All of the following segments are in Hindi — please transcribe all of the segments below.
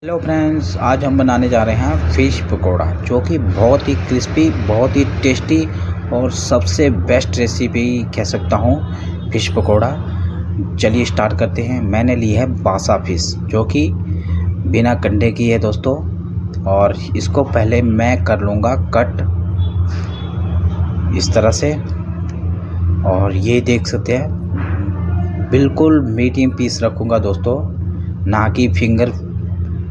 हेलो फ्रेंड्स, आज हम बनाने जा रहे हैं फ़िश पकोड़ा, जो कि बहुत ही क्रिस्पी, बहुत ही टेस्टी और सबसे बेस्ट रेसिपी कह सकता हूँ फ़िश पकोड़ा। चलिए स्टार्ट करते हैं। मैंने ली है बासा फ़िश, जो कि बिना कंडे की है दोस्तों, और इसको पहले मैं कर लूँगा कट इस तरह से। और ये देख सकते हैं, बिल्कुल मीडियम पीस रखूँगा दोस्तों, ना कि फिंगर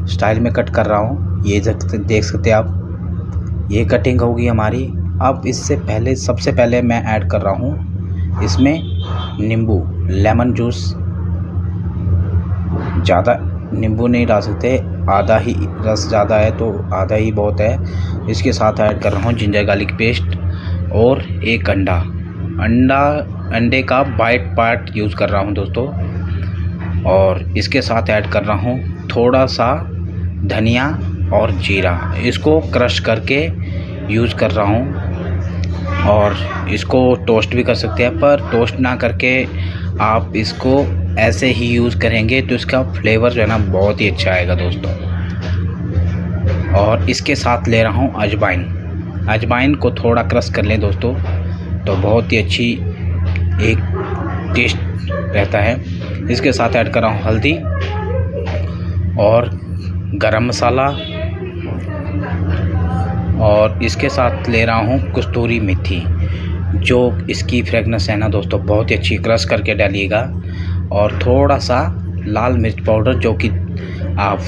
स्टाइल में कट कर रहा हूँ। ये देख सकते हैं आप, ये कटिंग होगी हमारी। अब इससे पहले सबसे पहले मैं ऐड कर रहा हूँ इसमें नींबू, लेमन जूस। ज़्यादा नींबू नहीं डाल सकते, आधा ही, रस ज़्यादा है तो आधा ही बहुत है। इसके साथ ऐड कर रहा हूँ जिंजर गार्लिक पेस्ट और एक अंडे का वाइट पार्ट यूज़ कर रहा हूँ दोस्तों। और इसके साथ ऐड कर रहा हूँ थोड़ा सा धनिया और जीरा, इसको क्रश करके यूज़ कर रहा हूँ। और इसको टोस्ट भी कर सकते हैं, पर टोस्ट ना करके आप इसको ऐसे ही यूज़ करेंगे तो इसका फ्लेवर जो है ना बहुत ही अच्छा आएगा दोस्तों। और इसके साथ ले रहा हूँ अजवाइन को थोड़ा क्रश कर लें दोस्तों, तो बहुत ही अच्छी एक टेस्ट रहता है। इसके साथ ऐड कर रहा हूँ हल्दी और गरम मसाला, और इसके साथ ले रहा हूँ कस्तूरी मेथी, जो इसकी फ्रेगनेंस है ना दोस्तों बहुत ही अच्छी। क्रश करके डालिएगा। और थोड़ा सा लाल मिर्च पाउडर, जो कि आप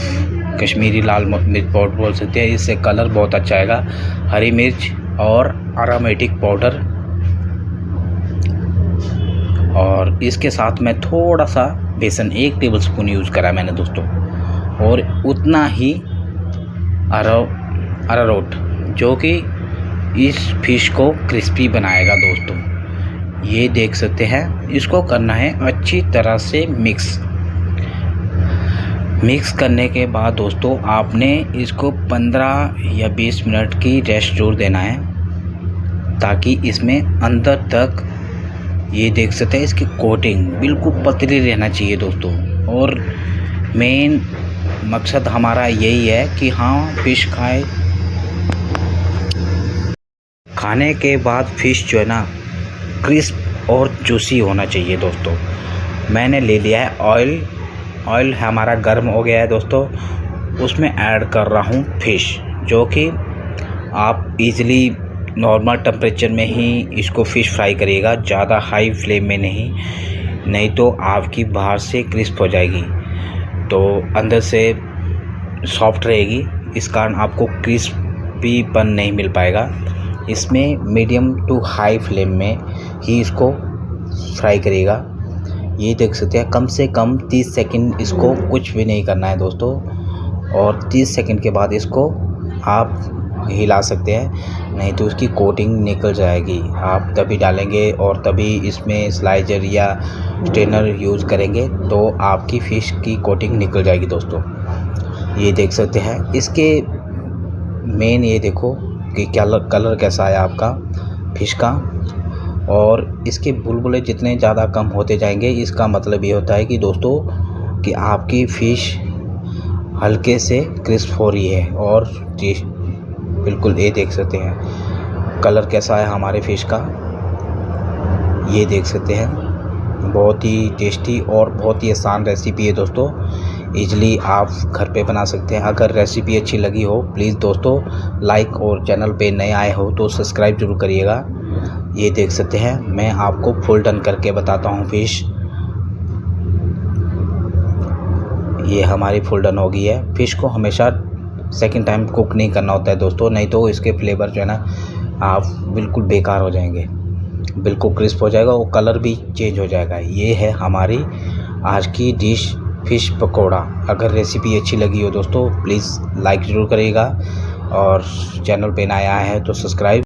कश्मीरी लाल मिर्च पाउडर बोल सकते हैं, इससे कलर बहुत अच्छा आएगा। हरी मिर्च और अरोमेटिक पाउडर, और इसके साथ मैं थोड़ा सा बेसन, 1 टेबलस्पून यूज़ करा मैंने दोस्तों, और उतना ही अरारोट, जो कि इस फिश को क्रिस्पी बनाएगा दोस्तों। ये देख सकते हैं, इसको करना है अच्छी तरह से मिक्स करने के बाद दोस्तों आपने इसको 15 या 20 मिनट की रेस्ट जरूर देना है, ताकि इसमें अंदर तक, ये देख सकते हैं, इसकी कोटिंग बिल्कुल पतली रहना चाहिए दोस्तों। और मेन मकसद हमारा यही है कि हाँ, फ़िश खाने के बाद फ़िश जो है ना क्रिस्प और जूसी होना चाहिए दोस्तों। मैंने ले लिया है ऑयल हमारा गर्म हो गया है दोस्तों। उसमें ऐड कर रहा हूँ फ़िश, जो कि आप इजीली नॉर्मल टेम्परेचर में ही इसको फ़िश फ्राई करिएगा, ज़्यादा हाई फ्लेम में नहीं तो आपकी बाहर से क्रिस्प हो जाएगी तो अंदर से सॉफ्ट रहेगी, इस कारण आपको क्रिस्पीपन नहीं मिल पाएगा। इसमें मीडियम टू हाई फ्लेम में ही इसको फ्राई करिएगा। ये देख सकते हैं, कम से कम 30 सेकंड इसको कुछ भी नहीं करना है दोस्तों। और 30 सेकंड के बाद इसको आप हिला सकते हैं, नहीं तो उसकी कोटिंग निकल जाएगी। आप तभी डालेंगे और तभी इसमें स्लाइजर या स्ट्रेनर यूज़ करेंगे तो आपकी फ़िश की कोटिंग निकल जाएगी दोस्तों। ये देख सकते हैं, इसके मेन ये देखो कि क्या कलर कैसा आया आपका फ़िश का। और इसके बुलबुले जितने ज़्यादा कम होते जाएंगे, इसका मतलब ये होता है कि दोस्तों कि आपकी फ़िश हल्के से क्रिस्प हो रही है। और बिल्कुल ये देख सकते हैं कलर कैसा है हमारे फ़िश का, ये देख सकते हैं। बहुत ही टेस्टी और बहुत ही आसान रेसिपी है दोस्तों, इजली आप घर पे बना सकते हैं। अगर रेसिपी अच्छी लगी हो प्लीज़ दोस्तों लाइक, और चैनल पे नए आए हो तो सब्सक्राइब जरूर करिएगा। ये देख सकते हैं, मैं आपको फुल टर्न करके बताता हूँ फ़िश। ये हमारी फुल डन हो गई है। फ़िश को हमेशा सेकंड टाइम कुक नहीं करना होता है दोस्तों, नहीं तो इसके फ्लेवर जो है ना आप बिल्कुल बेकार हो जाएंगे, बिल्कुल क्रिस्प हो जाएगा, वो कलर भी चेंज हो जाएगा। ये है हमारी आज की डिश फ़िश पकोड़ा। अगर रेसिपी अच्छी लगी हो दोस्तों प्लीज़ लाइक ज़रूर करिएगा, और चैनल पे नया आया है तो सब्सक्राइब